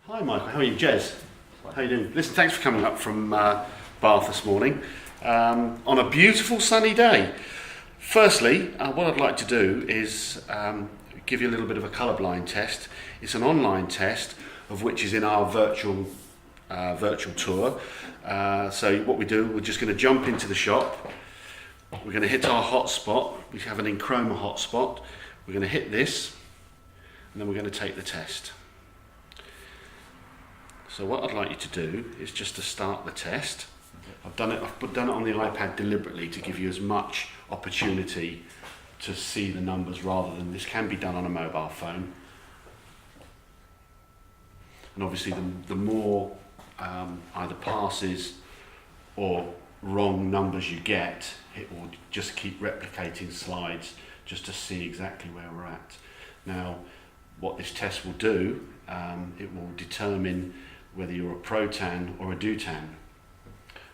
Hi Michael, how are you? Jez, how are you doing? Listen, thanks for coming up from Bath this morning on a beautiful sunny day. Firstly, what I'd like to do is give you a little bit of a colourblind test. It's an online test of which is in our virtual tour. So what we do, we're just going to jump into the shop. We're going to hit our hotspot. We have an EnChroma hotspot. We're going to hit this, and then we're going to take the test. So what I'd like you to do is just to start the test. I've done it on the iPad deliberately to give you as much opportunity to see the numbers rather than this can be done on a mobile phone. And obviously the more either passes or wrong numbers you get, it will just keep replicating slides just to see exactly where we're at. Now, what this test will do, it will determine whether you're a pro-tan or a do-tan.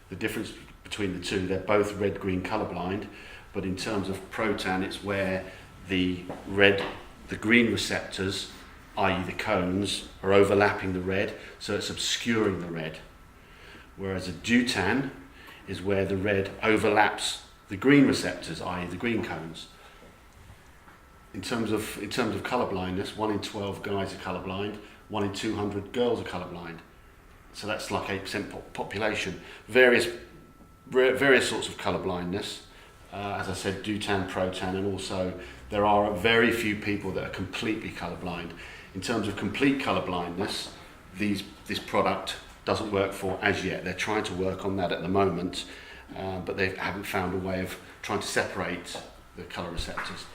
The difference between the two, they're both red-green colourblind, but in terms of pro-tan, it's where the green receptors, i.e. the cones, are overlapping the red, so it's obscuring the red. Whereas a do-tan is where the red overlaps the green receptors, i.e. the green cones. In terms of colour blindness, 1 in 12 guys are colourblind, 1 in 200 girls are colourblind. So that's like 8% population. Various sorts of colour blindness. As I said, do-tan, pro-tan, and also there are very few people that are completely colourblind. In terms of complete colour blindness, this product doesn't work for as yet. They're trying to work on that at the moment, but they haven't found a way of trying to separate the colour receptors.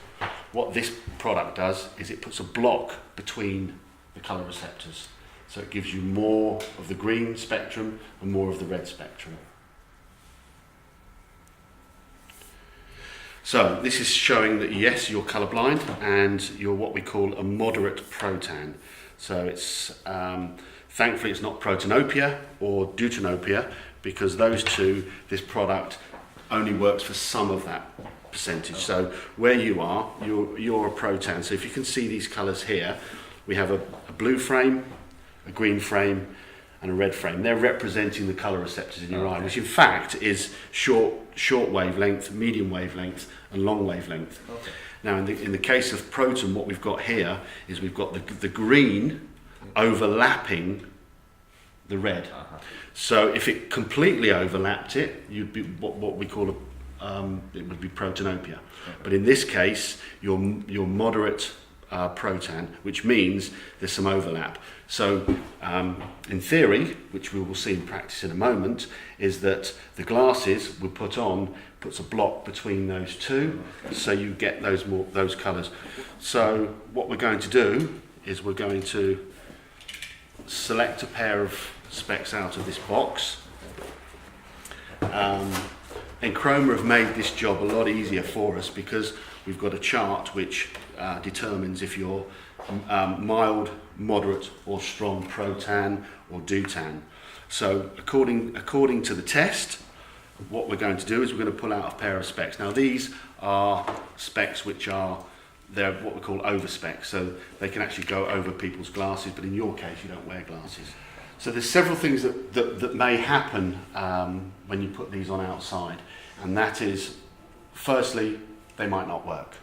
What this product does is it puts a block between the colour receptors, so it gives you more of the green spectrum and more of the red spectrum. So this is showing that yes, you're colourblind and you're what we call a moderate pro-tan. So it's thankfully it's not protanopia or deuteranopia, because those two, this product only works for some of that percentage. So where you are, you're a pro-tan. So if you can see these colours here, we have a blue frame, a green frame, and a red frame. They're representing the colour receptors in your eye, which in fact is short wavelength, medium wavelength, and long wavelength. Okay. Now in the case of proton, what we've got here is we've got the green overlapping the red. So if it completely overlapped it, you'd be what we call it would be protanopia. But in this case, you're moderate pro-tan, which means there's some overlap. So in theory, which we will see in practice in a moment, is that the glasses we put on puts a block between those two, so you get those colours. So what we're going to do is we're going to select a pair of specs out of this box. EnChroma have made this job a lot easier for us because we've got a chart which determines if you're mild, moderate or strong pro-tan or do-tan. So according to the test, what we're going to do is we're going to pull out a pair of specs. Now these are specs which they're what we call over specs, so they can actually go over people's glasses, but in your case you don't wear glasses. So there's several things that may happen when you put these on outside, and that is, firstly, they might not work.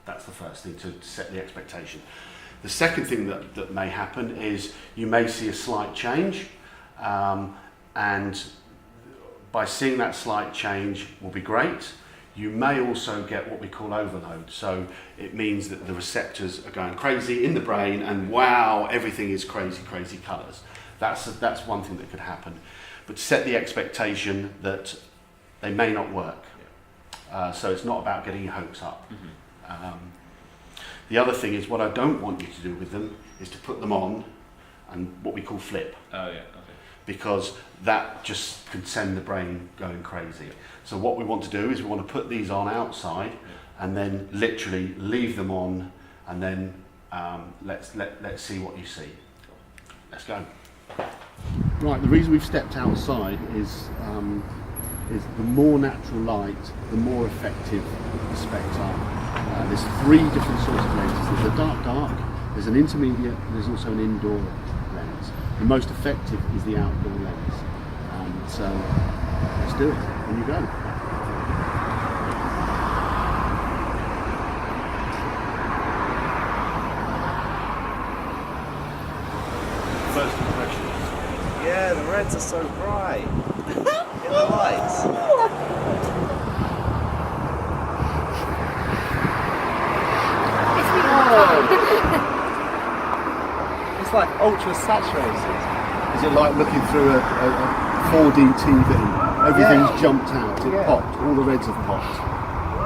That's the first thing, to set the expectation. The second thing that may happen is you may see a slight change, and by seeing that slight change will be great. You may also get what we call overload. So it means that the receptors are going crazy in the brain and wow, everything is crazy colours. That's one thing that could happen. But set the expectation that they may not work. So it's not about getting your hopes up. The other thing is, what I don't want you to do with them is to put them on and what we call flip. Oh yeah, okay. Because that just can send the brain going crazy. So what we want to do is we want to put these on outside and then literally leave them on, and then let's see what you see. Let's go. Right, the reason we've stepped outside is the more natural light, the more effective the specs are. There's 3 different sorts of lenses. There's a dark, there's an intermediate, and there's also an indoor lens. the most effective is the outdoor lens. So let's do it. On you go. First impressions. Yeah, the reds are so bright in the lights. It's like ultra saturated. Is it like looking through a 4D TV? Everything's jumped out. It popped. All the reds have popped.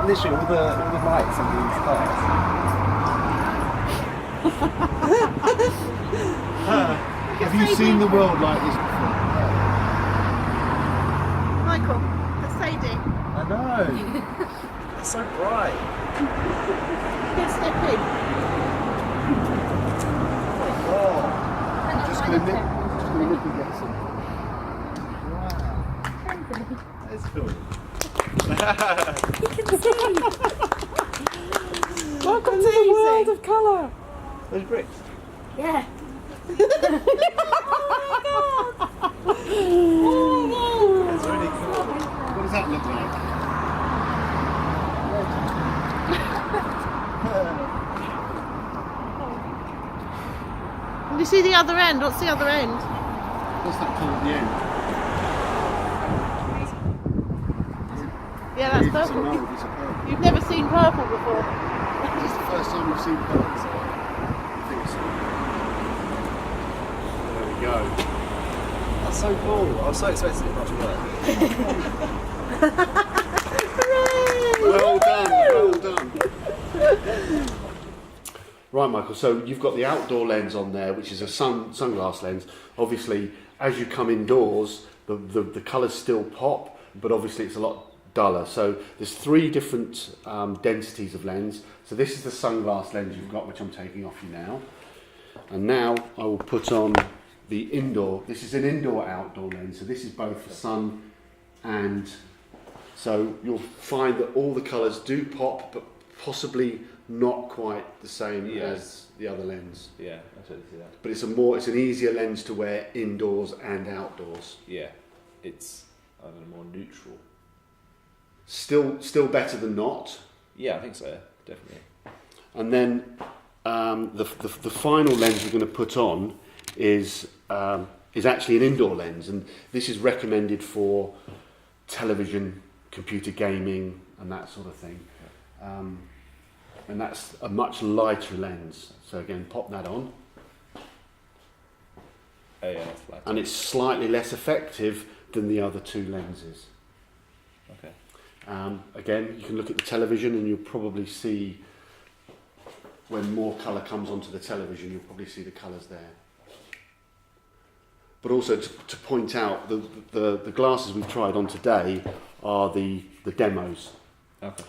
Literally all the lights on these cars. Have you seen the world like this before? Michael, that's Sadie. I know. It's so bright. Let's step in. Oh, Just going to look and get some. wow. That's cool. Welcome to the world of colour. Those bricks. Yeah. That's really cool. What does that look like? Can you see the other end? What's the other end? What's that colour at the end? Yeah, that's It's a purple. mauve, it's a purple. You've never seen purple before. This is the first time we've seen purple. I think so. There we go. That's so cool. I was so excited to do much work. Well done, well done. Right, Michael, so you've got the outdoor lens on there, which is a sunglass lens. Obviously, as you come indoors, the colours still pop, but obviously it's a lot duller. So there's 3 different densities of lens. So this is the sunglass lens you've got, which I'm taking off you now. And now I will put on the indoor. This is an indoor-outdoor lens, so this is both for sun and... So you'll find that all the colours do pop, but possibly not quite the same as the other lens. Yeah, I totally see that. But it's an easier lens to wear indoors and outdoors. Yeah, it's more neutral. Still better than not. Yeah, I think so. Definitely. And then the final lens we're going to put on is actually an indoor lens, and this is recommended for television, computer gaming, and that sort of thing. And that's a much lighter lens. So again, pop that on. Oh yeah, that's flat. And it's slightly less effective than the other 2 lenses. Okay. Again, you can look at the television and you'll probably see, when more colour comes onto the television, you'll probably see the colours there. But also to point out, the glasses we've tried on today are the demos. Okay.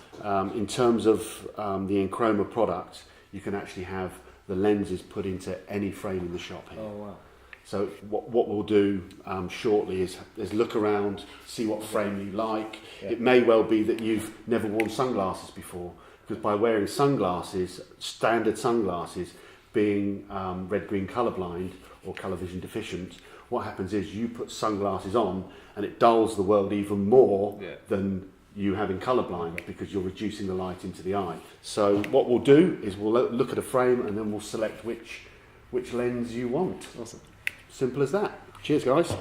In terms of the EnChroma product, you can actually have the lenses put into any frame in the shop here. Oh wow. So what we'll do shortly is look around, see what frame you like. Yeah. It may well be that you've never worn sunglasses before, because by wearing sunglasses, standard sunglasses, being red-green colourblind or colour vision deficient, what happens is you put sunglasses on and it dulls the world even more than you having colourblind, because you're reducing the light into the eye. So what we'll do is we'll look at a frame and then we'll select which lens you want. Awesome. Simple as that. Cheers, guys.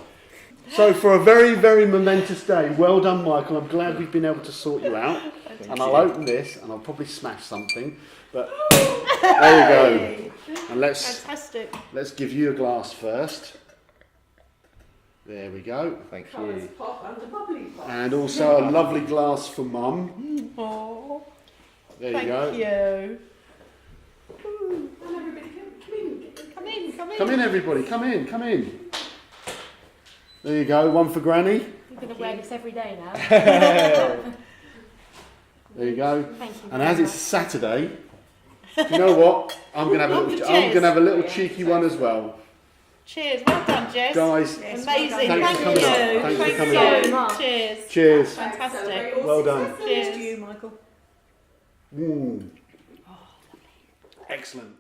So for a very, very momentous day, well done, Michael. I'm glad we've been able to sort you out. And I'll open this and I'll probably smash something, but there you go. And let's give you a glass first. There we go. Thank you. And also a lovely glass for Mum. Oh, There you go. thank you. Come in, everybody. Come in. There you go. One for Granny. I'm going to wear this every day now. There you go. Thank you. And as it's Saturday, do you know what? I'm gonna have a little cheeky one as well. Cheers. Well done, Jess. Guys, Amazing. thanks Thank for you. coming up. Thanks for coming so up. much. Cheers. Cheers. Fantastic. Well done. Cheers. To you, Michael. Excellent.